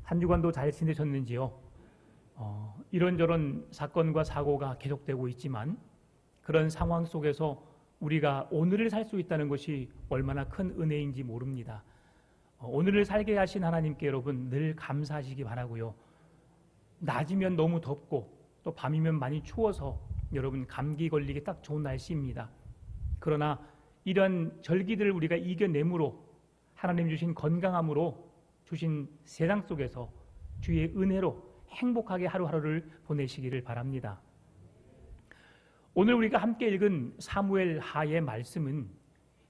한 주간도 잘 지내셨는지요? 이런저런 사건과 사고가 계속되고 있지만 그런 상황 속에서 우리가 오늘을 살 수 있다는 것이 얼마나 큰 은혜인지 모릅니다. 오늘을 살게 하신 하나님께 여러분 늘 감사하시기 바라고요. 낮이면 너무 덥고 또 밤이면 많이 추워서 여러분 감기 걸리기 딱 좋은 날씨입니다. 그러나 이런 절기들을 우리가 이겨내므로 하나님 주신 건강함으로 주신 세상 속에서 주의 은혜로 행복하게 하루하루를 보내시기를 바랍니다. 오늘 우리가 함께 읽은 사무엘 하의 말씀은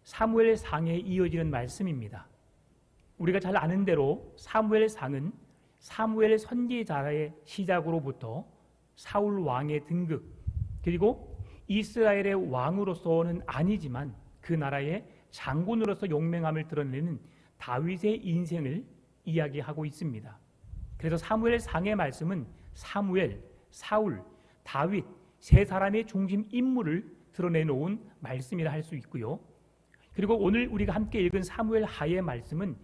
사무엘 상에 이어지는 말씀입니다. 우리가 잘 아는 대로 사무엘 상은 사무엘 선지자의 시작으로부터 사울 왕의 등극 그리고 이스라엘의 왕으로서는 아니지만 그 나라의 장군으로서 용맹함을 드러내는 다윗의 인생을 이야기하고 있습니다. 그래서 사무엘 상의 말씀은 사무엘, 사울, 다윗 세 사람의 중심 인물을 드러내놓은 말씀이라 할 수 있고요. 그리고 오늘 우리가 함께 읽은 사무엘 하의 말씀은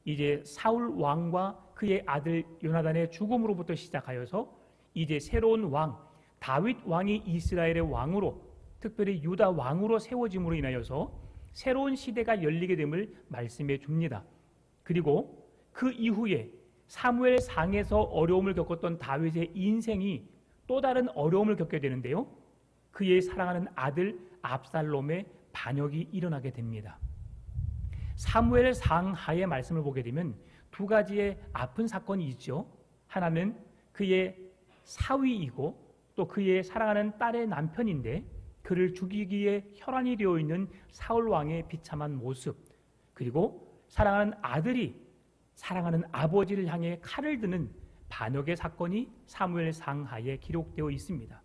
이제 사울 왕과 그의 아들 요나단의 죽음으로부터 시작하여서 이제 새로운 왕 다윗 왕이 이스라엘의 왕으로 특별히 유다 왕으로 세워짐으로 인하여서 새로운 시대가 열리게 됨을 말씀해 줍니다. 그리고 그 이후에 사무엘 상에서 어려움을 겪었던 다윗의 인생이 또 다른 어려움을 겪게 되는데요. 그의 사랑하는 아들 압살롬의 반역이 일어나게 됩니다. 사무엘 상 하의 말씀을 보게 되면 두 가지의 아픈 사건이 있죠. 하나는 그의 사위이고 또 그의 사랑하는 딸의 남편인데 그를 죽이기에 혈안이 되어 있는 사울 왕의 비참한 모습, 그리고 사랑하는 아들이 사랑하는 아버지를 향해 칼을 드는 반역의 사건이 사무엘 상하에 기록되어 있습니다.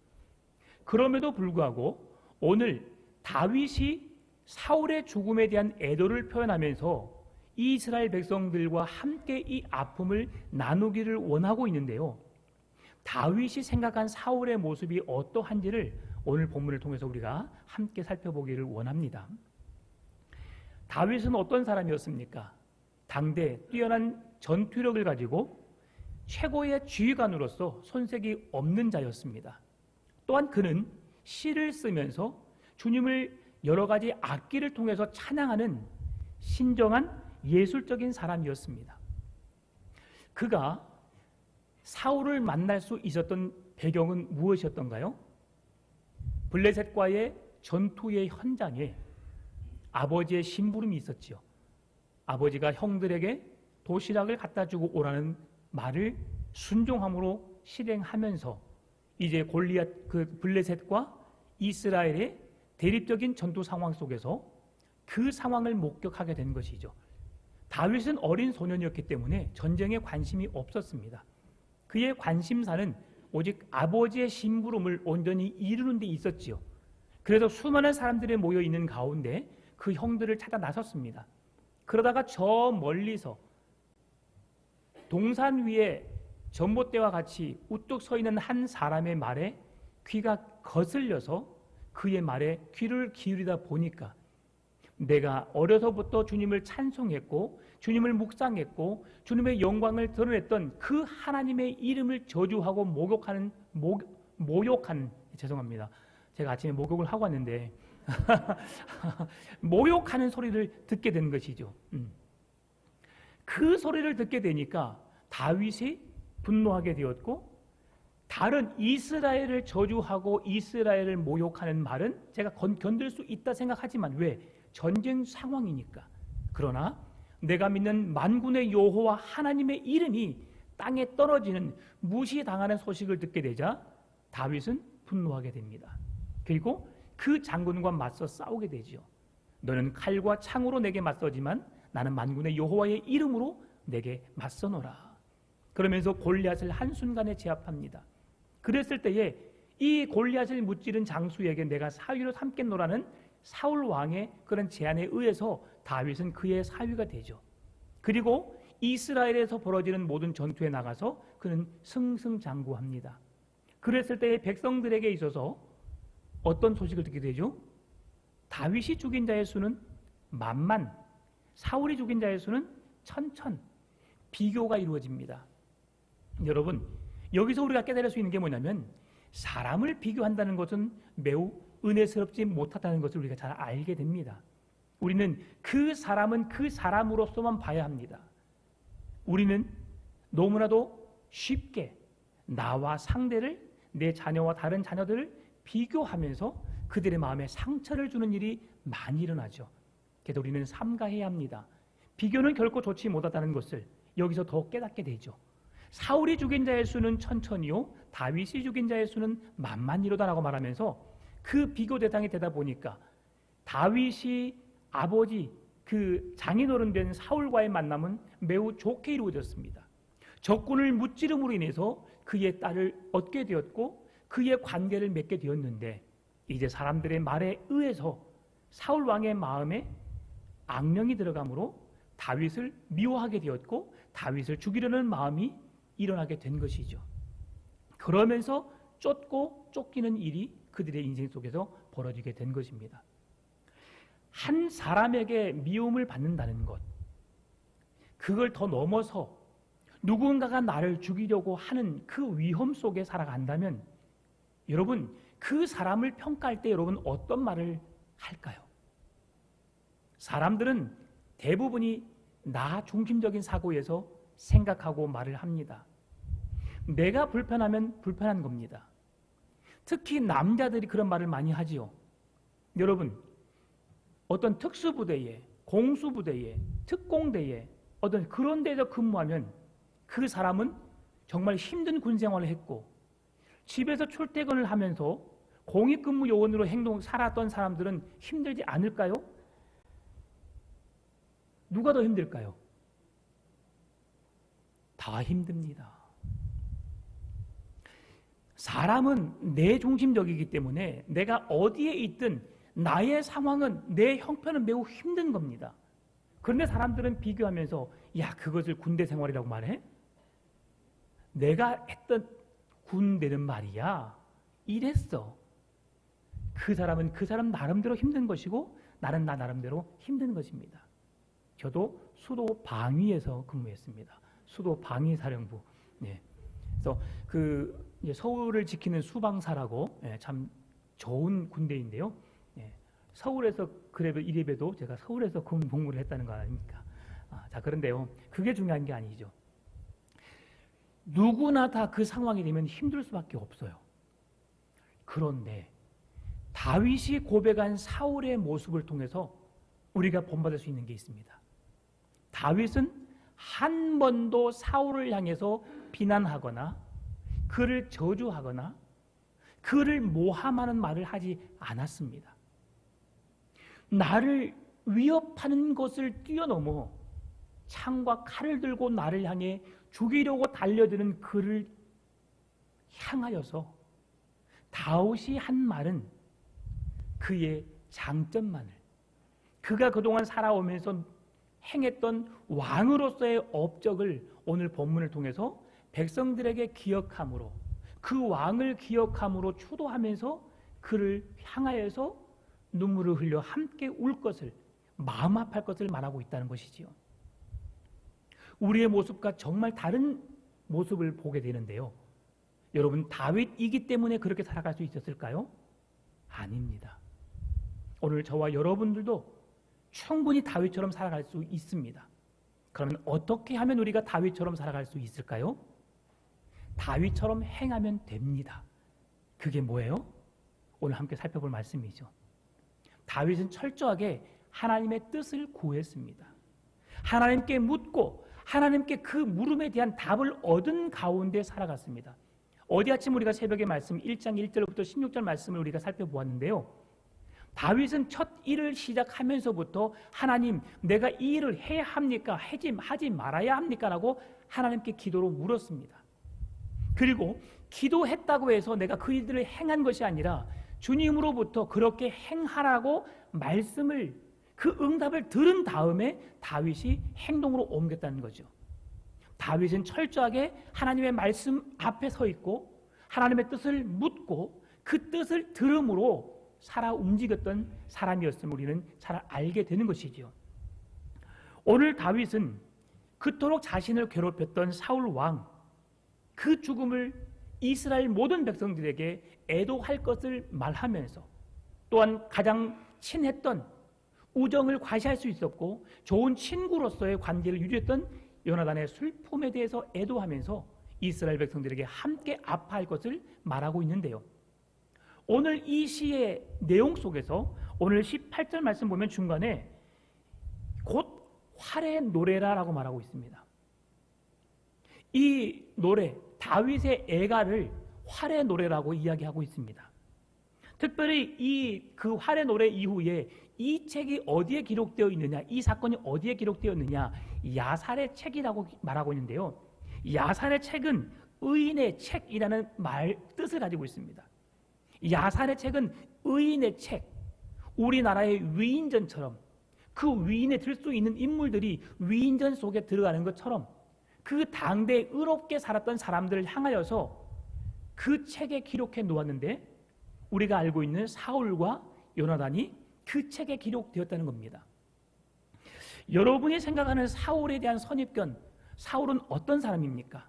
그럼에도 불구하고 오늘 다윗이 사울의 죽음에 대한 애도를 표현하면서 이스라엘 백성들과 함께 이 아픔을 나누기를 원하고 있는데요. 다윗이 생각한 사울의 모습이 어떠한지를 오늘 본문을 통해서 우리가 함께 살펴보기를 원합니다. 다윗은 어떤 사람이었습니까? 당대 뛰어난 전투력을 가지고 최고의 지휘관으로서 손색이 없는 자였습니다. 또한 그는 시를 쓰면서 주님을 여러 가지 악기를 통해서 찬양하는 신정한 예술적인 사람이었습니다. 그가 사울을 만날 수 있었던 배경은 무엇이었던가요? 블레셋과의 전투의 현장에 아버지의 심부름이 있었지요. 아버지가 형들에게 도시락을 갖다 주고 오라는 말을 순종함으로 실행하면서 이제 골리앗 그 블레셋과 이스라엘의 대립적인 전투 상황 속에서 그 상황을 목격하게 된 것이죠. 다윗은 어린 소년이었기 때문에 전쟁에 관심이 없었습니다. 그의 관심사는 오직 아버지의 심부름을 온전히 이루는 데 있었지요. 그래서 수많은 사람들이 모여 있는 가운데 그 형들을 찾아 나섰습니다. 그러다가 저 멀리서 동산 위에 전봇대와 같이 우뚝 서 있는 한 사람의 말에 귀가 거슬려서 그의 말에 귀를 기울이다 보니까 내가 어려서부터 주님을 찬송했고 주님을 묵상했고 주님의 영광을 드러냈던 그 하나님의 이름을 저주하고 모욕하는 죄송합니다. 제가 아침에 목욕을 하고 왔는데 모욕하는 소리를 듣게 된 것이죠. 그 소리를 듣게 되니까 다윗이 분노하게 되었고 다른 이스라엘을 저주하고 이스라엘을 모욕하는 말은 제가 견딜 수 있다 생각하지만 왜? 전쟁 상황이니까. 그러나 내가 믿는 만군의 여호와 하나님의 이름이 땅에 떨어지는 무시당하는 소식을 듣게 되자 다윗은 분노하게 됩니다. 그리고 그 장군과 맞서 싸우게 되지요. 너는 칼과 창으로 내게 맞서지만 나는 만군의 여호와의 이름으로 내게 맞서노라. 그러면서 골리앗을 한순간에 제압합니다. 그랬을 때에 이 골리앗을 무찌른 장수에게 내가 사위로 삼겠노라는 사울 왕의 그런 제안에 의해서 다윗은 그의 사위가 되죠. 그리고 이스라엘에서 벌어지는 모든 전투에 나가서 그는 승승장구합니다. 그랬을 때에 백성들에게 있어서 어떤 소식을 듣게 되죠? 다윗이 죽인 자의 수는 만만, 사울이 죽인 자의 수는 천천. 비교가 이루어집니다. 여러분, 여기서 우리가 깨달을 수 있는 게 뭐냐면 사람을 비교한다는 것은 매우 은혜스럽지 못하다는 것을 우리가 잘 알게 됩니다. 우리는 그 사람은 그 사람으로서만 봐야 합니다. 우리는 너무나도 쉽게 나와 상대를, 내 자녀와 다른 자녀들을 비교하면서 그들의 마음에 상처를 주는 일이 많이 일어나죠. 그래서 우리는 삼가해야 합니다. 비교는 결코 좋지 못하다는 것을 여기서 더 깨닫게 되죠. 사울이 죽인 자의 수는 천천히요, 다윗이 죽인 자의 수는 만만이로다라고 말하면서 그 비교 대상이 되다 보니까 다윗이 아버지 그 장인어른 된 사울과의 만남은 매우 좋게 이루어졌습니다. 적군을 무찌름으로 인해서 그의 딸을 얻게 되었고 그의 관계를 맺게 되었는데, 이제 사람들의 말에 의해서 사울 왕의 마음에 악령이 들어가므로 다윗을 미워하게 되었고 다윗을 죽이려는 마음이 일어나게 된 것이죠. 그러면서 쫓고 쫓기는 일이 그들의 인생 속에서 벌어지게 된 것입니다. 한 사람에게 미움을 받는다는 것, 그걸 더 넘어서 누군가가 나를 죽이려고 하는 그 위험 속에 살아간다면 여러분, 그 사람을 평가할 때 여러분 어떤 말을 할까요? 사람들은 대부분이 나 중심적인 사고에서 생각하고 말을 합니다. 내가 불편하면 불편한 겁니다. 특히 남자들이 그런 말을 많이 하지요. 여러분, 어떤 특수부대에, 공수부대에, 특공대에 어떤 그런 데서 근무하면 그 사람은 정말 힘든 군생활을 했고 집에서 출퇴근을 하면서 공익근무 요원으로 살았던 사람들은 힘들지 않을까요? 누가 더 힘들까요? 다 힘듭니다. 사람은 내 중심적이기 때문에 내가 어디에 있든 나의 상황은, 내 형편은 매우 힘든 겁니다. 그런데 사람들은 비교하면서 야, 그것을 군대 생활이라고 말해? 내가 했던 군대는 말이야 이랬어. 그 사람은 그 사람 나름대로 힘든 것이고 나는 나 나름대로 힘든 것입니다. 저도 수도 방위에서 근무했습니다. 수도 방위사령부. 네. 그래서 서울을 지키는 수방사라고 참 좋은 군대인데요. 서울에서 그래도 이래봬도 제가 서울에서 복무를 했다는 거 아닙니까? 자, 그런데요, 그게 중요한 게 아니죠. 누구나 다 그 상황이 되면 힘들 수밖에 없어요. 그런데 다윗이 고백한 사울의 모습을 통해서 우리가 본받을 수 있는 게 있습니다. 다윗은 한 번도 사울을 향해서 비난하거나 그를 저주하거나 그를 모함하는 말을 하지 않았습니다. 나를 위협하는 것을 뛰어넘어 창과 칼을 들고 나를 향해 죽이려고 달려드는 그를 향하여서 다윗이 한 말은 그의 장점만을, 그가 그동안 살아오면서 행했던 왕으로서의 업적을 오늘 본문을 통해서 백성들에게 기억함으로, 그 왕을 기억함으로 추도하면서 그를 향하여서 눈물을 흘려 함께 울 것을, 마음 아파할 것을 말하고 있다는 것이지요. 우리의 모습과 정말 다른 모습을 보게 되는데요. 여러분, 다윗이기 때문에 그렇게 살아갈 수 있었을까요? 아닙니다. 오늘 저와 여러분들도 충분히 다윗처럼 살아갈 수 있습니다. 그러면 어떻게 하면 우리가 다윗처럼 살아갈 수 있을까요? 다윗처럼 행하면 됩니다. 그게 뭐예요? 오늘 함께 살펴볼 말씀이죠. 다윗은 철저하게 하나님의 뜻을 구했습니다. 하나님께 묻고 하나님께 그 물음에 대한 답을 얻은 가운데 살아갔습니다. 어제 아침 우리가 새벽의 말씀 1장 1절부터 16절 말씀을 우리가 살펴보았는데요. 다윗은 첫 일을 시작하면서부터 하나님, 내가 이 일을 해야 합니까? 하지 말아야 합니까? 라고 하나님께 기도로 물었습니다. 그리고 기도했다고 해서 내가 그 일들을 행한 것이 아니라 주님으로부터 그렇게 행하라고 말씀을, 그 응답을 들은 다음에 다윗이 행동으로 옮겼다는 거죠. 다윗은 철저하게 하나님의 말씀 앞에 서 있고 하나님의 뜻을 묻고 그 뜻을 들음으로 살아 움직였던 사람이었음을 우리는 잘 알게 되는 것이죠. 오늘 다윗은 그토록 자신을 괴롭혔던 사울 왕, 그 죽음을 이스라엘 모든 백성들에게 애도할 것을 말하면서 또한 가장 친했던 우정을 과시할 수 있었고 좋은 친구로서의 관계를 유지했던 요나단의 슬픔에 대해서 애도하면서 이스라엘 백성들에게 함께 아파할 것을 말하고 있는데요. 오늘 이 시의 내용 속에서 오늘 18절 말씀 보면 중간에 곧 활의 노래라라고 말하고 있습니다. 이 노래, 다윗의 애가를 활의 노래라고 이야기하고 있습니다. 특별히 이 그 활의 노래 이후에 이 책이 어디에 기록되어 있느냐, 이 사건이 어디에 기록되어 있느냐, 야살의 책이라고 말하고 있는데요. 야살의 책은 의인의 책이라는 말 뜻을 가지고 있습니다. 야살의 책은 의인의 책, 우리나라의 위인전처럼 그 위인에 들 수 있는 인물들이 위인전 속에 들어가는 것처럼 그 당대에 의롭게 살았던 사람들을 향하여서 그 책에 기록해 놓았는데 우리가 알고 있는 사울과 요나단이 그 책에 기록되었다는 겁니다. 여러분이 생각하는 사울에 대한 선입견, 사울은 어떤 사람입니까?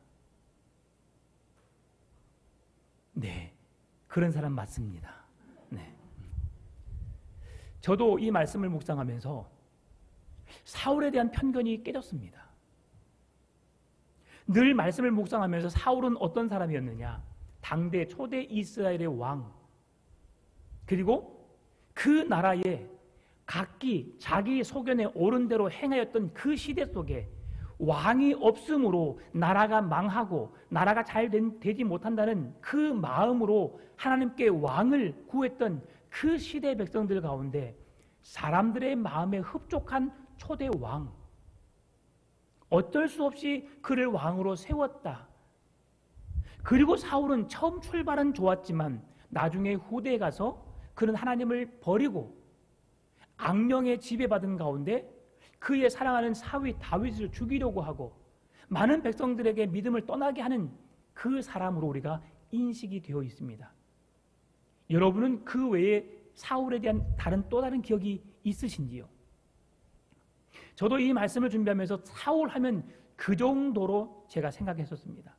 네, 그런 사람 맞습니다. 네. 저도 이 말씀을 묵상하면서 사울에 대한 편견이 깨졌습니다. 늘 말씀을 묵상하면서 사울은 어떤 사람이었느냐? 당대 초대 이스라엘의 왕, 그리고 그 나라에 각기 자기 소견에 옳은 대로 행하였던 그 시대 속에 왕이 없으므로 나라가 망하고 나라가 잘 되지 못한다는 그 마음으로 하나님께 왕을 구했던 그 시대 백성들 가운데 사람들의 마음에 흡족한 초대 왕, 어쩔 수 없이 그를 왕으로 세웠다. 그리고 사울은 처음 출발은 좋았지만 나중에 후대에 가서 그는 하나님을 버리고 악령에 지배받은 가운데 그의 사랑하는 사위 다윗을 죽이려고 하고 많은 백성들에게 믿음을 떠나게 하는 그 사람으로 우리가 인식이 되어 있습니다. 여러분은 그 외에 사울에 대한 또 다른 기억이 있으신지요? 저도 이 말씀을 준비하면서 사울 하면 그 정도로 제가 생각했었습니다.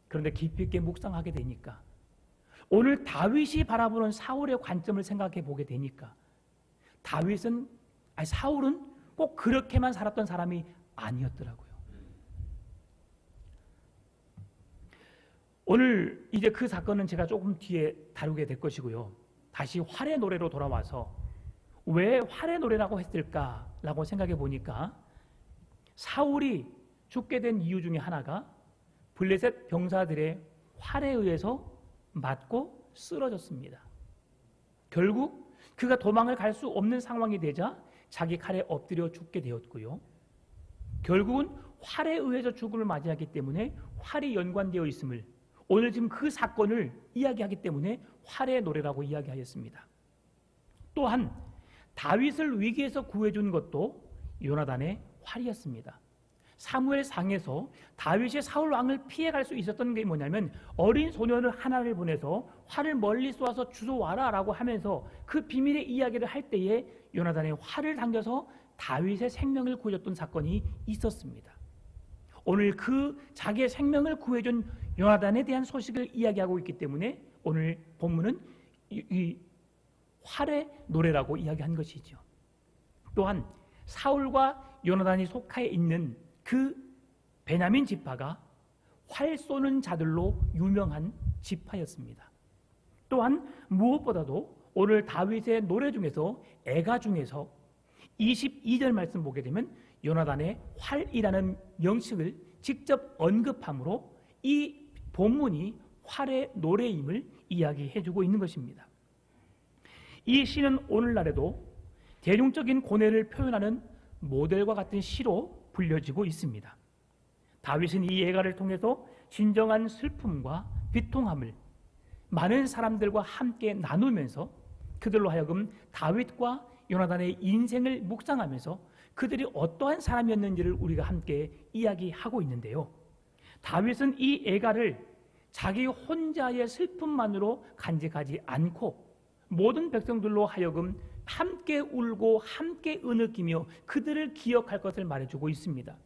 그런데 깊이 있게 묵상하게 되니까 오늘 다윗이 바라보는 사울의 관점을 생각해 보게 되니까 사울은 꼭 그렇게만 살았던 사람이 아니었더라고요. 오늘 이제 그 사건은 제가 조금 뒤에 다루게 될 것이고요. 다시 활의 노래로 돌아와서 왜 활의 노래라고 했을까라고 생각해 보니까 사울이 죽게 된 이유 중에 하나가 블레셋 병사들의 활에 의해서 맞고 쓰러졌습니다. 결국 그가 도망을 갈 수 없는 상황이 되자 자기 칼에 엎드려 죽게 되었고요. 결국은 활에 의해서 죽음을 맞이하기 때문에 활이 연관되어 있음을 오늘 지금 그 사건을 이야기하기 때문에 활의 노래라고 이야기하였습니다. 또한 다윗을 위기에서 구해준 것도 요나단의 활이었습니다. 사무엘상에서 다윗이 사울 왕을 피해갈 수 있었던 게 뭐냐면 어린 소년을 하나를 보내서 활을 멀리 쏘아서 주워와라 라고 하면서 그 비밀의 이야기를 할 때에 요나단의 활을 당겨서 다윗의 생명을 구해줬던 사건이 있었습니다. 오늘 그 자기의 생명을 구해준 요나단에 대한 소식을 이야기하고 있기 때문에 오늘 본문은 이 활의 노래라고 이야기한 것이죠. 또한 사울과 요나단이 속해 있는 그 베냐민 지파가 활 쏘는 자들로 유명한 지파였습니다. 또한 무엇보다도 오늘 다윗의 노래 중에서 애가 중에서 22절 말씀 보게 되면 요나단의 활이라는 명칭을 직접 언급함으로 이 본문이 활의 노래임을 이야기해주고 있는 것입니다. 이 시는 오늘날에도 대중적인 고뇌를 표현하는 모델과 같은 시로 불려지고 있습니다. 다윗은 이 애가를 통해서 진정한 슬픔과 비통함을 많은 사람들과 함께 나누면서 그들로 하여금 다윗과 요나단의 인생을 묵상하면서 그들이 어떠한 사람이었는지를 우리가 함께 이야기하고 있는데요. 다윗은 이 애가를 자기 혼자의 슬픔만으로 간직하지 않고 모든 백성들로 하여금 함께 울고 함께 으느끼며 그들을 기억할 것을 말해주고 있습니다.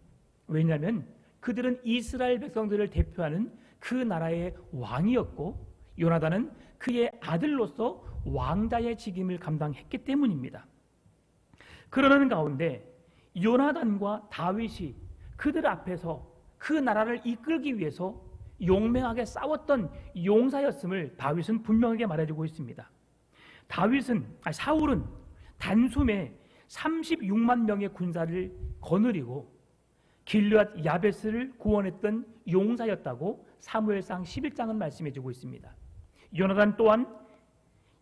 왜냐하면 그들은 이스라엘 백성들을 대표하는 그 나라의 왕이었고 요나단은 그의 아들로서 왕자의 직임을 감당했기 때문입니다. 그러는 가운데 요나단과 다윗이 그들 앞에서 그 나라를 이끌기 위해서 용맹하게 싸웠던 용사였음을 다윗은 분명하게 말해주고 있습니다. 사울은 단숨에 36만 명의 군사를 거느리고 길르앗 야베스를 구원했던 용사였다고 사무엘상 11장은 말씀해주고 있습니다. 요나단 또한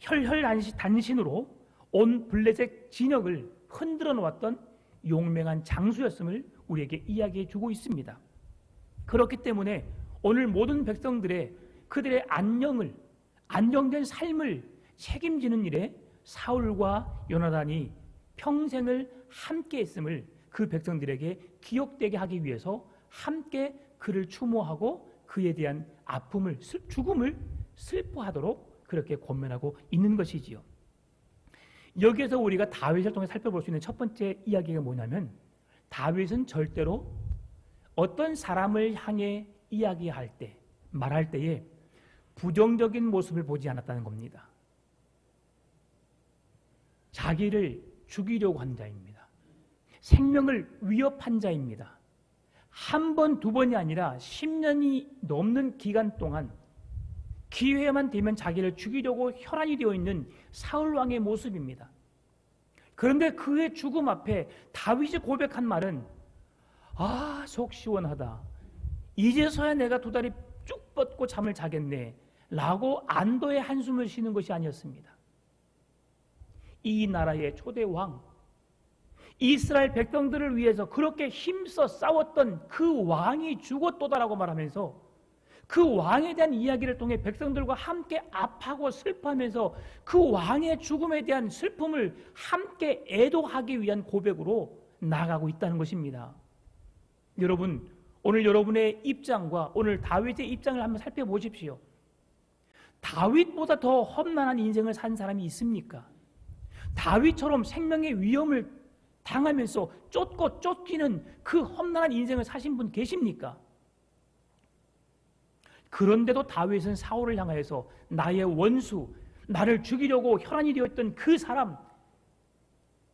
혈혈단신으로 온 블레셋 진영을 흔들어 놓았던 용맹한 장수였음을 우리에게 이야기해주고 있습니다. 그렇기 때문에 오늘 모든 백성들의 그들의 안정된 삶을 책임지는 일에 사울과 요나단이 평생을 함께 했음을 그 백성들에게 기억되게 하기 위해서 함께 그를 추모하고 그에 대한 아픔을, 죽음을 슬퍼하도록 그렇게 권면하고 있는 것이지요. 여기에서 우리가 다윗을 통해 살펴볼 수 있는 첫 번째 이야기가 뭐냐면 다윗은 절대로 어떤 사람을 향해 이야기할 때, 말할 때에 부정적인 모습을 보지 않았다는 겁니다. 자기를 죽이려고 한 자입니다. 생명을 위협한 자입니다. 한 번, 두 번이 아니라 10년이 넘는 기간 동안 기회만 되면 자기를 죽이려고 혈안이 되어 있는 사울 왕의 모습입니다. 그런데 그의 죽음 앞에 다윗이 고백한 말은 속 시원하다. 이제서야 내가 두 다리 쭉 뻗고 잠을 자겠네 라고 안도의 한숨을 쉬는 것이 아니었습니다. 이 나라의 초대 왕, 이스라엘 백성들을 위해서 그렇게 힘써 싸웠던 그 왕이 죽었도다라고 말하면서 그 왕에 대한 이야기를 통해 백성들과 함께 아파하고 슬퍼하면서 그 왕의 죽음에 대한 슬픔을 함께 애도하기 위한 고백으로 나아가고 있다는 것입니다. 여러분, 오늘 여러분의 입장과 오늘 다윗의 입장을 한번 살펴보십시오. 다윗보다 더 험난한 인생을 산 사람이 있습니까? 다윗처럼 생명의 위험을 당하면서 쫓고 쫓기는 그 험난한 인생을 사신 분 계십니까? 그런데도 다윗은 사울을 향하여서 나의 원수, 나를 죽이려고 혈안이 되었던 그 사람,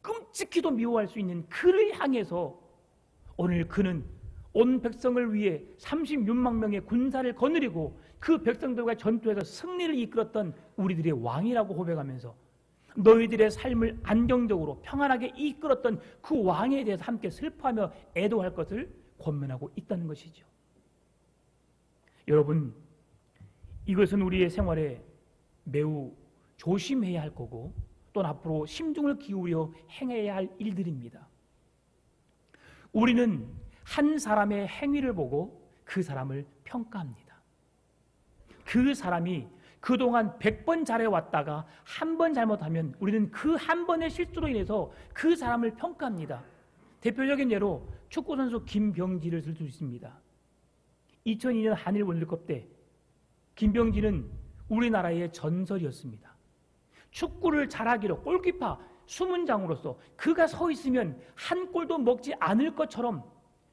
끔찍히도 미워할 수 있는 그를 향해서 오늘 그는 온 백성을 위해 36만 명의 군사를 거느리고 그 백성들과 전투에서 승리를 이끌었던 우리들의 왕이라고 고백하면서 너희들의 삶을 안정적으로 평안하게 이끌었던 그 왕에 대해서 함께 슬퍼하며 애도할 것을 권면하고 있다는 것이죠. 여러분, 이것은 우리의 생활에 매우 조심해야 할 거고 또 앞으로 심중을 기울여 행해야 할 일들입니다. 우리는 한 사람의 행위를 보고 그 사람을 평가합니다. 그 사람이 그동안 100번 잘해왔다가 한 번 잘못하면 우리는 그 한 번의 실수로 인해서 그 사람을 평가합니다. 대표적인 예로 축구선수 김병지를 들 수 있습니다. 2002년 한일 월드컵 때 김병지는 우리나라의 전설이었습니다. 축구를 잘하기로 골키퍼 수문장으로서 그가 서 있으면 한 골도 먹지 않을 것처럼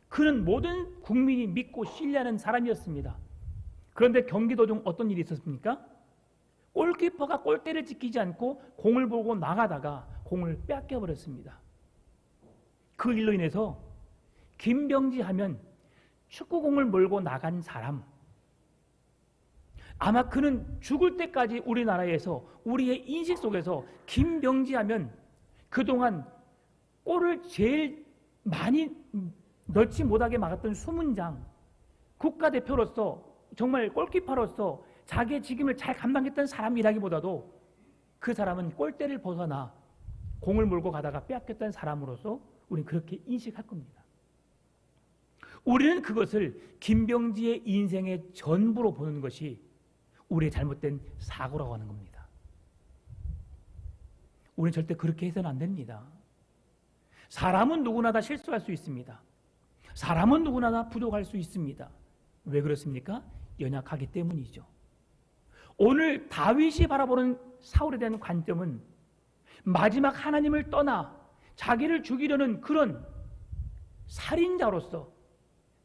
그는 모든 국민이 믿고 신뢰하는 사람이었습니다. 그런데 경기 도중 어떤 일이 있었습니까? 골키퍼가 골대를 지키지 않고 공을 보고 나가다가 공을 뺏겨버렸습니다. 그 일로 인해서 김병지 하면 축구공을 몰고 나간 사람, 아마 그는 죽을 때까지 우리나라에서 우리의 인식 속에서 김병지 하면 그동안 골을 제일 많이 넣지 못하게 막았던 수문장, 국가대표로서 정말 골키퍼로서 자기의 직임을 잘 감당했던 사람이라기보다도 그 사람은 골대를 벗어나 공을 몰고 가다가 빼앗겼던 사람으로서 우리는 그렇게 인식할 겁니다. 우리는 그것을 김병지의 인생의 전부로 보는 것이 우리의 잘못된 사고라고 하는 겁니다. 우리는 절대 그렇게 해서는 안 됩니다. 사람은 누구나 다 실수할 수 있습니다. 사람은 누구나 다 부족할 수 있습니다. 왜 그렇습니까? 연약하기 때문이죠. 오늘 다윗이 바라보는 사울에 대한 관점은 마지막 하나님을 떠나 자기를 죽이려는 그런 살인자로서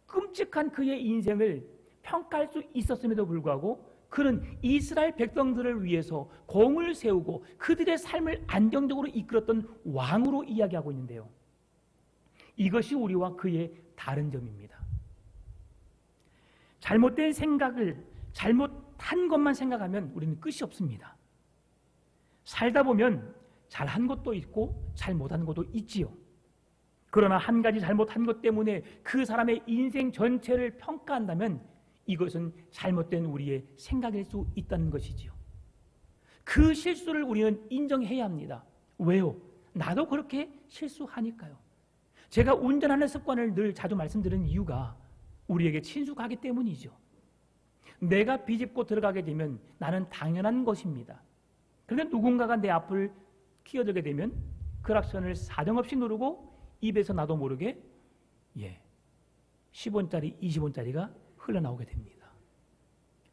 끔찍한 그의 인생을 평가할 수 있었음에도 불구하고 그는 이스라엘 백성들을 위해서 공을 세우고 그들의 삶을 안정적으로 이끌었던 왕으로 이야기하고 있는데요. 이것이 우리와 그의 다른 점입니다. 잘못된 생각을 잘못한 것만 생각하면 우리는 끝이 없습니다. 살다 보면 잘한 것도 있고 잘못한 것도 있지요. 그러나 한 가지 잘못한 것 때문에 그 사람의 인생 전체를 평가한다면 이것은 잘못된 우리의 생각일 수 있다는 것이지요. 그 실수를 우리는 인정해야 합니다. 왜요? 나도 그렇게 실수하니까요. 제가 운전하는 습관을 늘 자주 말씀드리는 이유가 우리에게 친숙하기 때문이죠. 내가 비집고 들어가게 되면 나는 당연한 것입니다. 그런데 누군가가 내 앞을 끼어들게 되면 클락션을 사정없이 누르고 입에서 나도 모르게 10원짜리, 20원짜리가 흘러나오게 됩니다.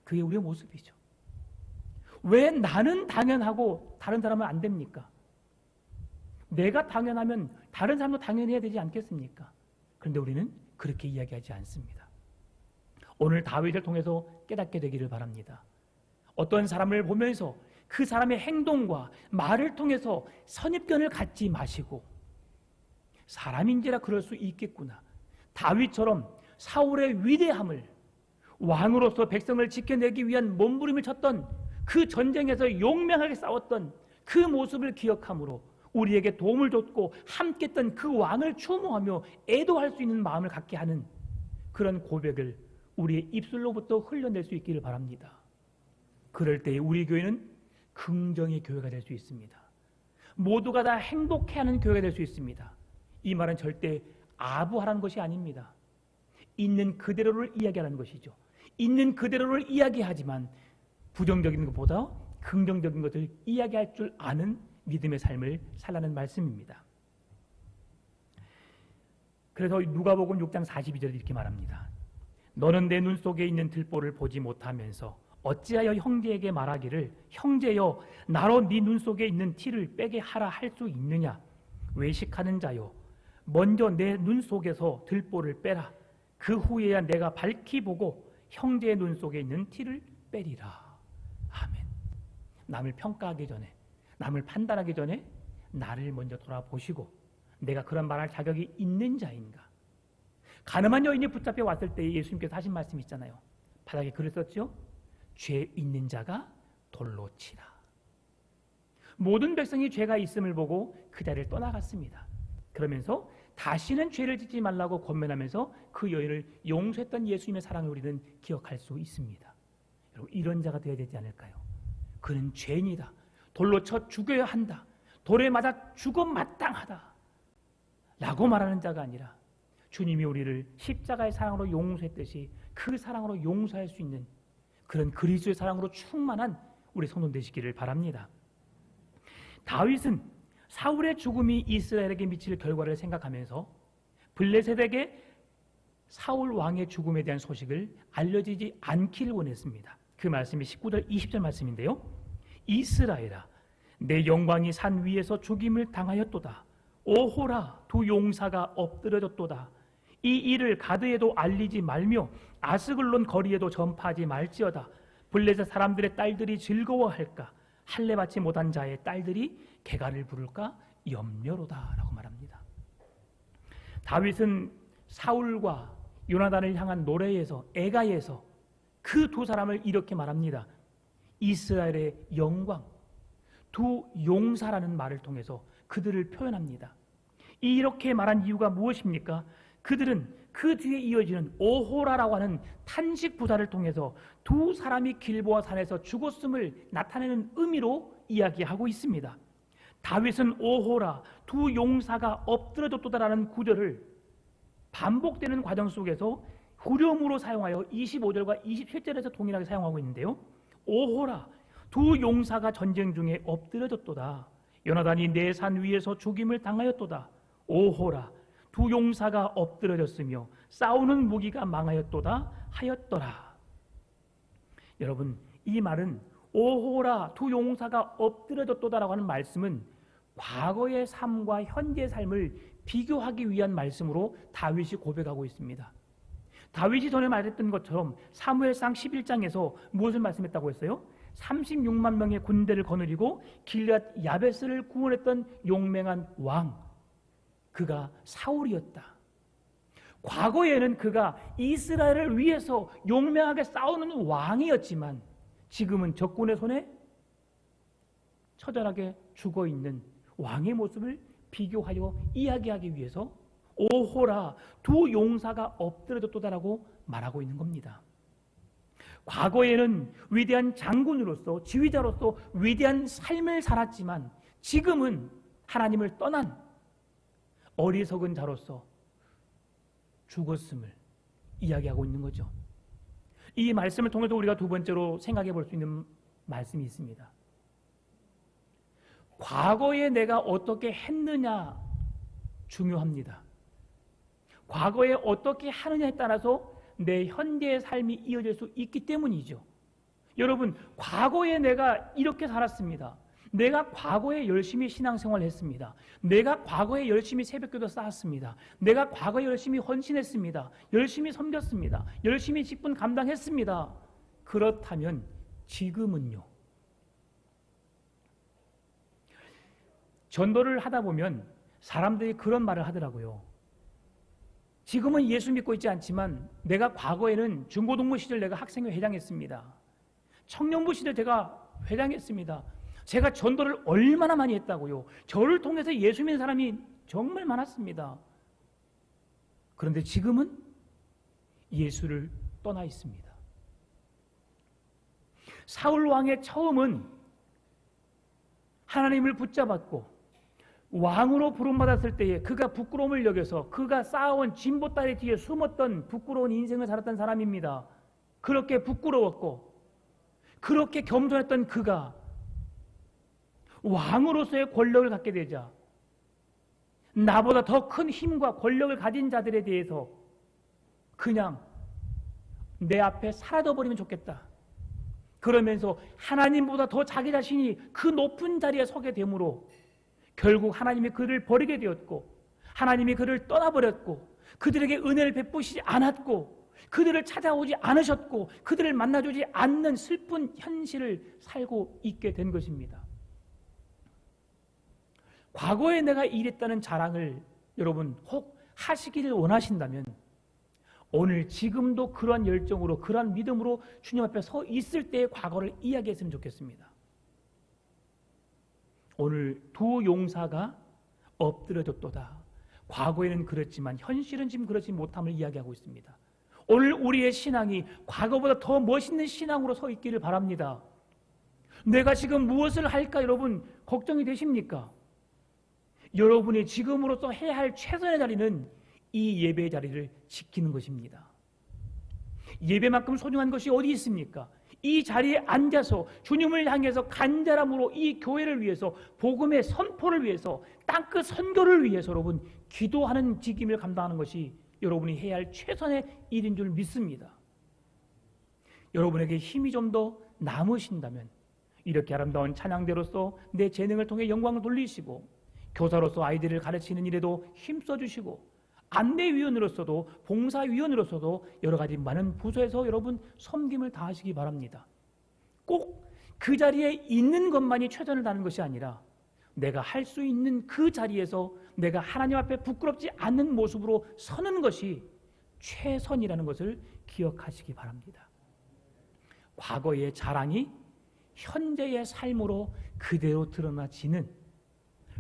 그게 우리의 모습이죠. 왜 나는 당연하고 다른 사람은 안 됩니까? 내가 당연하면 다른 사람도 당연해야 되지 않겠습니까? 그런데 우리는 그렇게 이야기하지 않습니다. 오늘 다윗을 통해서 깨닫게 되기를 바랍니다. 어떤 사람을 보면서 그 사람의 행동과 말을 통해서 선입견을 갖지 마시고 사람인지라 그럴 수 있겠구나. 다윗처럼 사울의 위대함을 왕으로서 백성을 지켜내기 위한 몸부림을 쳤던 그 전쟁에서 용맹하게 싸웠던 그 모습을 기억함으로 우리에게 도움을 줬고 함께했던 그 왕을 추모하며 애도할 수 있는 마음을 갖게 하는 그런 고백을 우리의 입술로부터 흘려낼 수 있기를 바랍니다. 그럴 때 우리 교회는 긍정의 교회가 될 수 있습니다. 모두가 다 행복해하는 교회가 될 수 있습니다. 이 말은 절대 아부하라는 것이 아닙니다. 있는 그대로를 이야기하라는 것이죠. 있는 그대로를 이야기하지만 부정적인 것보다 긍정적인 것을 이야기할 줄 아는 믿음의 삶을 살라는 말씀입니다. 그래서 누가복음 6장 42절에 이렇게 말합니다. 너는 내 눈 속에 있는 들보를 보지 못하면서 어찌하여 형제에게 말하기를 형제여 나로 네 눈 속에 있는 티를 빼게 하라 할 수 있느냐. 외식하는 자여 먼저 내 눈 속에서 들보를 빼라. 그 후에야 내가 밝히 보고 형제의 눈 속에 있는 티를 빼리라. 아멘. 남을 평가하기 전에, 남을 판단하기 전에 나를 먼저 돌아보시고 내가 그런 말할 자격이 있는 자인가. 가늠한 여인이 붙잡혀 왔을 때 예수님께서 하신 말씀이 있잖아요. 바닥에 글을 썼죠. 죄 있는 자가 돌로 치라. 모든 백성이 죄가 있음을 보고 그 자리를 떠나갔습니다. 그러면서 다시는 죄를 짓지 말라고 권면하면서 그 여인을 용서했던 예수님의 사랑을 우리는 기억할 수 있습니다. 여러분, 이런 자가 되어야 되지 않을까요? 그는 죄인이다. 돌로 쳐 죽여야 한다. 돌에 맞아 죽어 마땅하다. 라고 말하는 자가 아니라 주님이 우리를 십자가의 사랑으로 용서했듯이 그 사랑으로 용서할 수 있는 그런 그리스도의 사랑으로 충만한 우리 성도 되시기를 바랍니다. 다윗은 사울의 죽음이 이스라엘에게 미칠 결과를 생각하면서 블레셋에게 사울 왕의 죽음에 대한 소식을 알려지지 않기를 원했습니다. 그 말씀이 19절 20절 말씀인데요. 이스라엘아 내 영광이 산 위에서 죽임을 당하였도다. 오호라 두 용사가 엎드려졌도다. 이 일을 가드에도 알리지 말며 아스글론 거리에도 전파하지 말지어다. 블레셋 사람들의 딸들이 즐거워할까. 할례 받지 못한 자의 딸들이 개가를 부를까 염려로다 라고 말합니다. 다윗은 사울과 요나단을 향한 노래에서 애가에서 그 두 사람을 이렇게 말합니다. 이스라엘의 영광, 두 용사라는 말을 통해서 그들을 표현합니다. 이렇게 말한 이유가 무엇입니까? 그들은 그 뒤에 이어지는 오호라라고 하는 탄식 부사를 통해서 두 사람이 길보아 산에서 죽었음을 나타내는 의미로 이야기하고 있습니다. 다윗은 오호라 두 용사가 엎드려졌도다라는 구절을 반복되는 과정 속에서 후렴으로 사용하여 25절과 27절에서 동일하게 사용하고 있는데요. 오호라 두 용사가 전쟁 중에 엎드려졌도다. 요나단이 내 산 위에서 죽임을 당하였도다. 오호라 두 용사가 엎드려졌으며 싸우는 무기가 망하였도다 하였더라. 여러분, 이 말은 오호라 두 용사가 엎드려졌도다라고 하는 말씀은 과거의 삶과 현재의 삶을 비교하기 위한 말씀으로 다윗이 고백하고 있습니다. 다윗이 전에 말했던 것처럼 사무엘상 11장에서 무엇을 말씀했다고 했어요? 36만 명의 군대를 거느리고 길앗 야베스를 구원했던 용맹한 왕, 그가 사울이었다. 과거에는 그가 이스라엘을 위해서 용맹하게 싸우는 왕이었지만 지금은 적군의 손에 처절하게 죽어있는 왕의 모습을 비교하여 이야기하기 위해서 오호라, 두 용사가 엎드려졌도다라고 말하고 있는 겁니다. 과거에는 위대한 장군으로서, 지휘자로서 위대한 삶을 살았지만 지금은 하나님을 떠난 어리석은 자로서 죽었음을 이야기하고 있는 거죠. 이 말씀을 통해서 우리가 두 번째로 생각해 볼 수 있는 말씀이 있습니다. 과거에 내가 어떻게 했느냐 중요합니다. 과거에 어떻게 하느냐에 따라서 내 현재의 삶이 이어질 수 있기 때문이죠. 여러분, 과거에 내가 이렇게 살았습니다. 내가 과거에 열심히 신앙생활을 했습니다. 내가 과거에 열심히 새벽기도 쌓았습니다. 내가 과거에 열심히 헌신했습니다. 열심히 섬겼습니다. 열심히 직분 감당했습니다. 그렇다면 지금은요? 전도를 하다 보면 사람들이 그런 말을 하더라고요. 지금은 예수 믿고 있지 않지만 내가 과거에는 중고등부 시절 내가 학생회 회장했습니다. 청년부 시절 제가 회장했습니다. 제가 전도를 얼마나 많이 했다고요. 저를 통해서 예수 믿는 사람이 정말 많았습니다. 그런데 지금은 예수를 떠나 있습니다. 사울 왕의 처음은 하나님을 붙잡았고 왕으로 부름받았을 때에 그가 부끄러움을 여겨서 그가 쌓아온 진보다리 뒤에 숨었던 부끄러운 인생을 살았던 사람입니다. 그렇게 부끄러웠고 그렇게 겸손했던 그가 왕으로서의 권력을 갖게 되자 나보다 더 큰 힘과 권력을 가진 자들에 대해서 그냥 내 앞에 사라져버리면 좋겠다. 그러면서 하나님보다 더 자기 자신이 그 높은 자리에 서게 되므로 결국 하나님이 그를 버리게 되었고 하나님이 그를 떠나버렸고 그들에게 은혜를 베푸시지 않았고 그들을 찾아오지 않으셨고 그들을 만나주지 않는 슬픈 현실을 살고 있게 된 것입니다. 과거에 내가 이랬다는 자랑을 여러분 혹 하시기를 원하신다면 오늘 지금도 그러한 열정으로 그러한 믿음으로 주님 앞에 서 있을 때의 과거를 이야기했으면 좋겠습니다. 오늘 두 용사가 엎드려졌도다. 과거에는 그랬지만 현실은 지금 그렇지 못함을 이야기하고 있습니다. 오늘 우리의 신앙이 과거보다 더 멋있는 신앙으로 서 있기를 바랍니다. 내가 지금 무엇을 할까 여러분 걱정이 되십니까? 여러분이 지금으로서 해야 할 최선의 자리는 이 예배의 자리를 지키는 것입니다. 예배만큼 소중한 것이 어디 있습니까? 이 자리에 앉아서 주님을 향해서 간절함으로 이 교회를 위해서 복음의 선포를 위해서 땅끝 선교를 위해서 여러분 기도하는 직임을 감당하는 것이 여러분이 해야 할 최선의 일인 줄 믿습니다. 여러분에게 힘이 좀 더 남으신다면 이렇게 아름다운 찬양대로서 내 재능을 통해 영광을 돌리시고 교사로서 아이들을 가르치는 일에도 힘써주시고 안내위원으로서도 봉사위원으로서도 여러 가지 많은 부서에서 여러분 섬김을 다하시기 바랍니다. 꼭 그 자리에 있는 것만이 최선을 다하는 것이 아니라 내가 할 수 있는 그 자리에서 내가 하나님 앞에 부끄럽지 않는 모습으로 서는 것이 최선이라는 것을 기억하시기 바랍니다. 과거의 자랑이 현재의 삶으로 그대로 드러나지는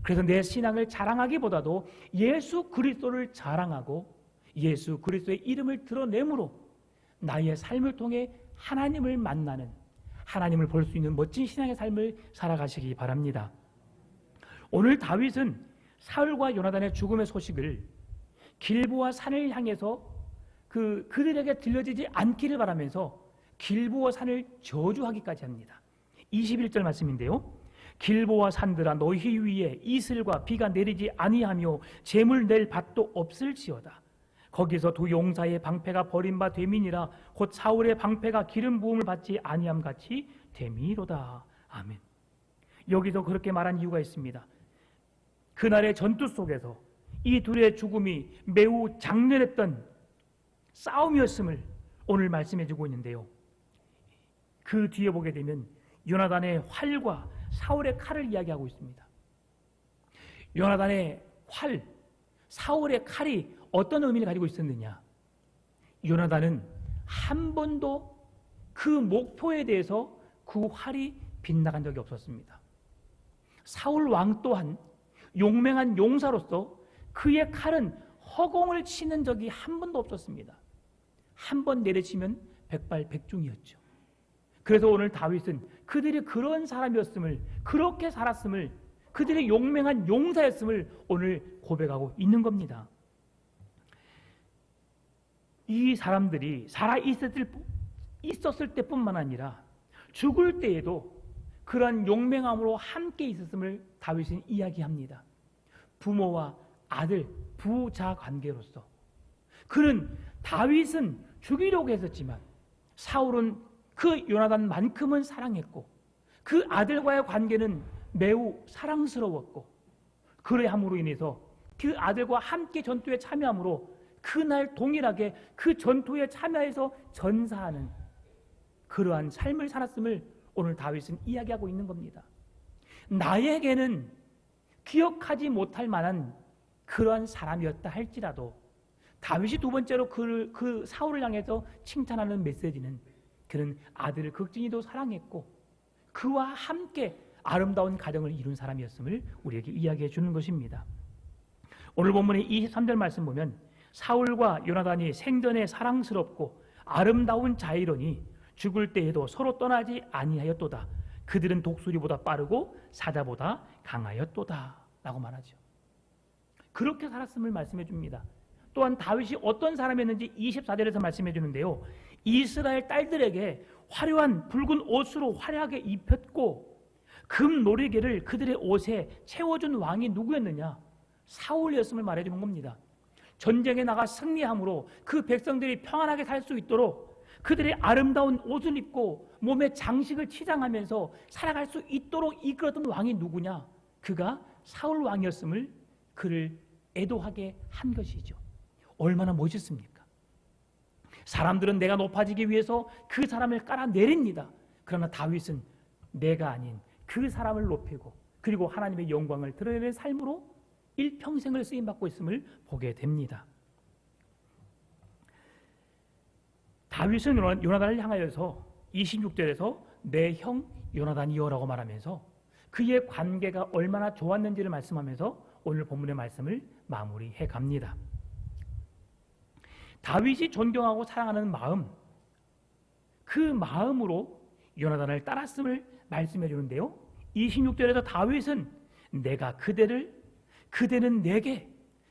그래서 내 신앙을 자랑하기보다도 예수 그리스도를 자랑하고 예수 그리스도의 이름을 드러내므로 나의 삶을 통해 하나님을 만나는 하나님을 볼 수 있는 멋진 신앙의 삶을 살아가시기 바랍니다. 오늘 다윗은 사울과 요나단의 죽음의 소식을 길보아 산을 향해서 그들에게 들려지지 않기를 바라면서 길보아 산을 저주하기까지 합니다. 21절 말씀인데요. 길보아 산들아 너희 위에 이슬과 비가 내리지 아니하며 재물 낼 밭도 없을지어다. 거기서 두 용사의 방패가 버린 바 됨이니라. 곧 사울의 방패가 기름 부음을 받지 아니함 같이 됨이로다. 아멘. 여기서 그렇게 말한 이유가 있습니다. 그날의 전투 속에서 이 둘의 죽음이 매우 장렬했던 싸움이었음을 오늘 말씀해 주고 있는데요. 그 뒤에 보게 되면 요나단의 활과 사울의 칼을 이야기하고 있습니다. 요나단의 활, 사울의 칼이 어떤 의미를 가지고 있었느냐? 요나단은 한 번도 그 목표에 대해서 그 활이 빗나간 적이 없었습니다. 사울 왕 또한 용맹한 용사로서 그의 칼은 허공을 치는 적이 한 번도 없었습니다. 한 번 내리치면 백발백중이었죠. 그래서 오늘 다윗은 그들이 그런 사람이었음을, 그렇게 살았음을, 그들의 용맹한 용사였음을 오늘 고백하고 있는 겁니다. 이 사람들이 살아 있었을 때뿐만 아니라 죽을 때에도 그런 용맹함으로 함께 있었음을 다윗은 이야기합니다. 부모와 아들, 부자 관계로서 그는 다윗은 죽이려고 했었지만 사울은 그 요나단만큼은 사랑했고 그 아들과의 관계는 매우 사랑스러웠고 그러함으로 인해서 그 아들과 함께 전투에 참여함으로 그날 동일하게 그 전투에 참여해서 전사하는 그러한 삶을 살았음을 오늘 다윗은 이야기하고 있는 겁니다. 나에게는 기억하지 못할 만한 그러한 사람이었다 할지라도 다윗이 두 번째로 그 사울을 향해서 칭찬하는 메시지는 그는 아들을 극진히도 사랑했고 그와 함께 아름다운 가정을 이룬 사람이었음을 우리에게 이야기해 주는 것입니다. 오늘 본문의 23절 말씀 보면 사울과 요나단이 생전에 사랑스럽고 아름다운 자이러니 죽을 때에도 서로 떠나지 아니하였도다. 그들은 독수리보다 빠르고 사자보다 강하였도다 라고 말하죠. 그렇게 살았음을 말씀해 줍니다. 또한 다윗이 어떤 사람이었는지 24절에서 말씀해 주는데요. 이스라엘 딸들에게 화려한 붉은 옷으로 화려하게 입혔고 금 노리개를 그들의 옷에 채워준 왕이 누구였느냐? 사울이었음을 말해주는 겁니다. 전쟁에 나가 승리함으로 그 백성들이 평안하게 살 수 있도록 그들의 아름다운 옷을 입고 몸에 장식을 치장하면서 살아갈 수 있도록 이끌었던 왕이 누구냐? 그가 사울 왕이었음을 그를 애도하게 한 것이죠. 얼마나 멋있습니까? 사람들은 내가 높아지기 위해서 그 사람을 깔아내립니다. 그러나 다윗은 내가 아닌 그 사람을 높이고 그리고 하나님의 영광을 드러내는 삶으로 일평생을 쓰임받고 있음을 보게 됩니다. 다윗은 요나단을 향하여서 26절에서 내 형 요나단이여라고 말하면서 그의 관계가 얼마나 좋았는지를 말씀하면서 오늘 본문의 말씀을 마무리해 갑니다. 다윗이 존경하고 사랑하는 마음, 그 마음으로 요나단을 따랐음을 말씀해 주는데요. 26절에서 다윗은 내가 그대는 내게,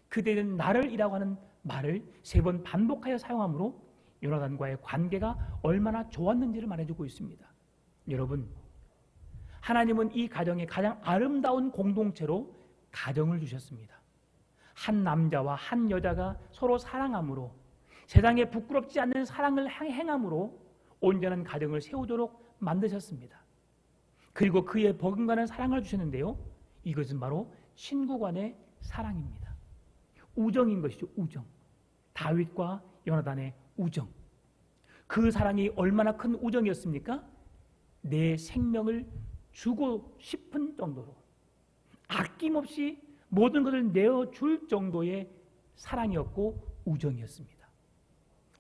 그대는 나를 이라고 하는 말을 3번 반복하여 사용하므로 요나단과의 관계가 얼마나 좋았는지를 말해주고 있습니다. 여러분, 하나님은 이 가정에 가장 아름다운 공동체로 가정을 주셨습니다. 한 남자와 한 여자가 서로 사랑함으로 세상에 부끄럽지 않는 사랑을 행함으로 온전한 가정을 세우도록 만드셨습니다. 그리고 그의 버금가는 사랑을 주셨는데요. 이것은 바로 친구 간의 사랑입니다. 우정인 것이죠. 우정. 다윗과 요나단의 우정. 그 사랑이 얼마나 큰 우정이었습니까? 내 생명을 주고 싶은 정도로 아낌없이 모든 것을 내어줄 정도의 사랑이었고 우정이었습니다.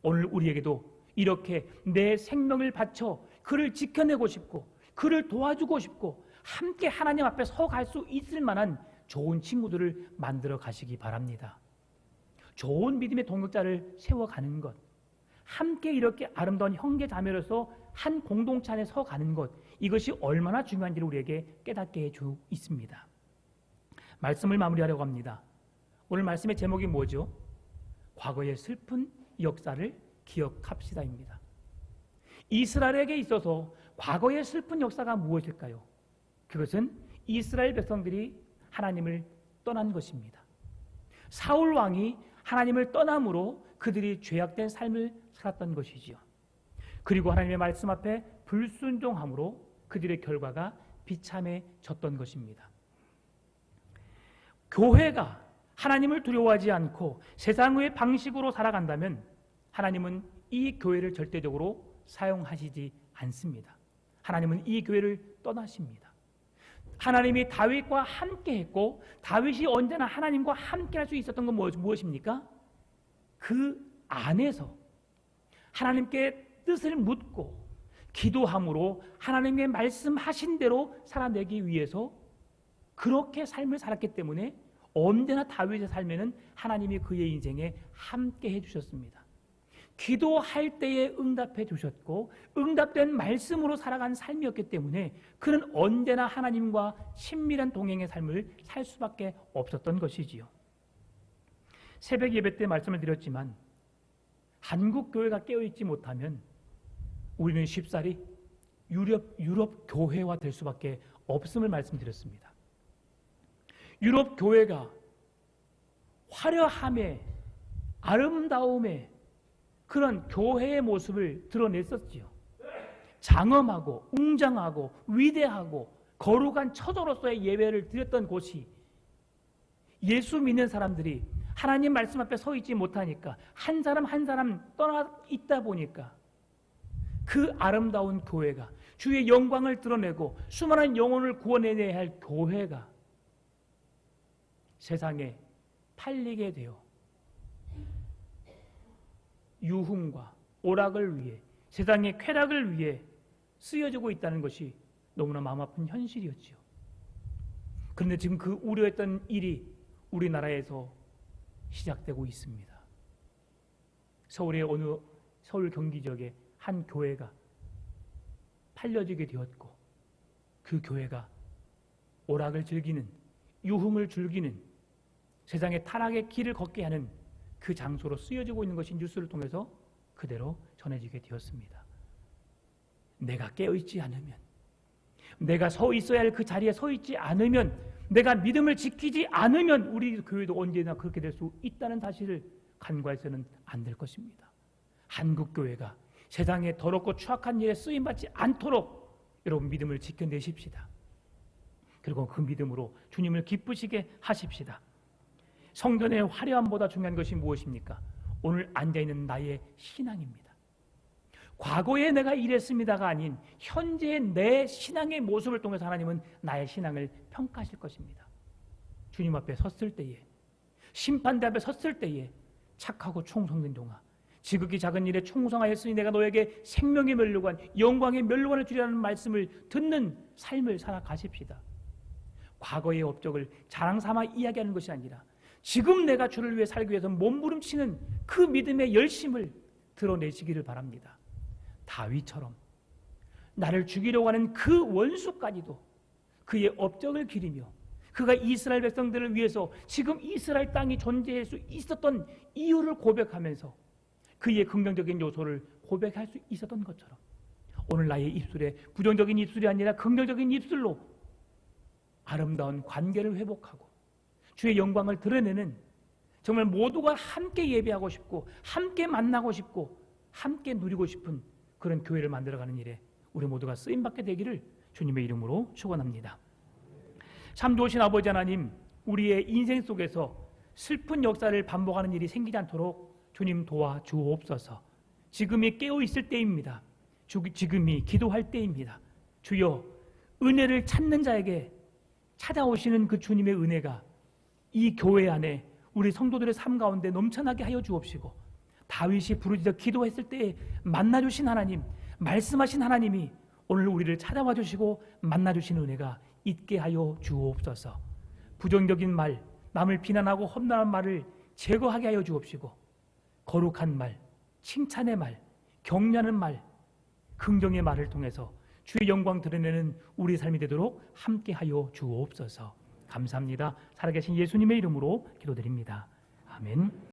오늘 우리에게도 이렇게 내 생명을 바쳐 그를 지켜내고 싶고 그를 도와주고 싶고 함께 하나님 앞에 서갈 수 있을 만한 좋은 친구들을 만들어 가시기 바랍니다. 좋은 믿음의 동역자를 세워가는 것, 함께 이렇게 아름다운 형제 자매로서 한 공동체 안에 서가는 것, 이것이 얼마나 중요한지를 우리에게 깨닫게 해주고 있습니다. 말씀을 마무리하려고 합니다. 오늘 말씀의 제목이 뭐죠? 과거의 슬픈 역사를 기억합시다입니다. 이스라엘에게 있어서 과거의 슬픈 역사가 무엇일까요? 그것은 이스라엘 백성들이 하나님을 떠난 것입니다. 사울 왕이 하나님을 떠남으로 그들이 죄악된 삶을 살았던 것이지요. 그리고 하나님의 말씀 앞에 불순종함으로 그들의 결과가 비참해졌던 것입니다. 교회가 하나님을 두려워하지 않고 세상의 방식으로 살아간다면 하나님은 이 교회를 절대적으로 사용하시지 않습니다. 하나님은 이 교회를 떠나십니다. 하나님이 다윗과 함께 했고 다윗이 언제나 하나님과 함께 할 수 있었던 건 무엇입니까? 그 안에서 하나님께 뜻을 묻고 기도함으로 하나님의 말씀하신 대로 살아내기 위해서 그렇게 삶을 살았기 때문에 언제나 다윗의 삶에는 하나님이 그의 인생에 함께 해주셨습니다. 기도할 때에 응답해 주셨고 응답된 말씀으로 살아간 삶이었기 때문에 그는 언제나 하나님과 친밀한 동행의 삶을 살 수밖에 없었던 것이지요. 새벽 예배 때 말씀을 드렸지만 한국 교회가 깨어있지 못하면 우리는 쉽사리 유럽 교회화 될 수밖에 없음을 말씀드렸습니다. 유럽 교회가 화려함에 아름다움에 그런 교회의 모습을 드러냈었지요. 장엄하고 웅장하고 위대하고 거룩한 처소로서의 예배를 드렸던 곳이 예수 믿는 사람들이 하나님 말씀 앞에 서 있지 못하니까 한 사람 한 사람 떠나 있다 보니까 그 아름다운 교회가 주의 영광을 드러내고 수많은 영혼을 구원해내야 할 교회가 세상에 팔리게 되어 유흥과 오락을 위해 세상의 쾌락을 위해 쓰여지고 있다는 것이 너무나 마음 아픈 현실이었지요. 그런데 지금 그 우려했던 일이 우리나라에서 시작되고 있습니다. 서울의 어느 서울 경기 지역의 한 교회가 팔려지게 되었고 그 교회가 오락을 즐기는 유흥을 즐기는 세상의 타락의 길을 걷게 하는 그 장소로 쓰여지고 있는 것이 뉴스를 통해서 그대로 전해지게 되었습니다. 내가 깨어있지 않으면, 내가 서 있어야 할 그 자리에 서 있지 않으면, 내가 믿음을 지키지 않으면 우리 교회도 언제나 그렇게 될 수 있다는 사실을 간과해서는 안 될 것입니다. 한국 교회가 세상에 더럽고 추악한 일에 쓰임받지 않도록 여러분 믿음을 지켜내십시다. 그리고 그 믿음으로 주님을 기쁘시게 하십시다. 성전의 화려함보다 중요한 것이 무엇입니까? 오늘 앉아있는 나의 신앙입니다. 과거에 내가 이랬습니다가 아닌 현재의 내 신앙의 모습을 통해서 하나님은 나의 신앙을 평가하실 것입니다. 주님 앞에 섰을 때에, 심판대 앞에 섰을 때에 착하고 충성된 종아, 지극히 작은 일에 충성하였으니 내가 너에게 생명의 면류관, 영광의 면류관을 주리라는 말씀을 듣는 삶을 살아가십시다. 과거의 업적을 자랑삼아 이야기하는 것이 아니라 지금 내가 주를 위해 살기 위해서 몸부림치는 그 믿음의 열심을 드러내시기를 바랍니다. 다윗처럼 나를 죽이려고 하는 그 원수까지도 그의 업적을 기리며 그가 이스라엘 백성들을 위해서 지금 이스라엘 땅이 존재할 수 있었던 이유를 고백하면서 그의 긍정적인 요소를 고백할 수 있었던 것처럼 오늘 나의 입술에 부정적인 입술이 아니라 긍정적인 입술로 아름다운 관계를 회복하고 주의 영광을 드러내는 정말 모두가 함께 예배하고 싶고 함께 만나고 싶고 함께 누리고 싶은 그런 교회를 만들어가는 일에 우리 모두가 쓰임받게 되기를 주님의 이름으로 축원합니다. 참 좋으신 아버지 하나님, 우리의 인생 속에서 슬픈 역사를 반복하는 일이 생기지 않도록 주님 도와주옵소서. 지금이 깨어있을 때입니다. 지금이 기도할 때입니다. 주여, 은혜를 찾는 자에게 찾아오시는 그 주님의 은혜가 이 교회 안에 우리 성도들의 삶 가운데 넘쳐나게 하여 주옵시고, 다윗이 부르짖어 기도했을 때에 만나주신 하나님, 말씀하신 하나님이 오늘 우리를 찾아와 주시고 만나주신 은혜가 있게 하여 주옵소서. 부정적인 말, 남을 비난하고 험난한 말을 제거하게 하여 주옵시고, 거룩한 말, 칭찬의 말, 격려하는 말, 긍정의 말을 통해서 주의 영광 드러내는 우리 삶이 되도록 함께 하여 주옵소서. 감사합니다. 살아계신 예수님의 이름으로 기도드립니다. 아멘.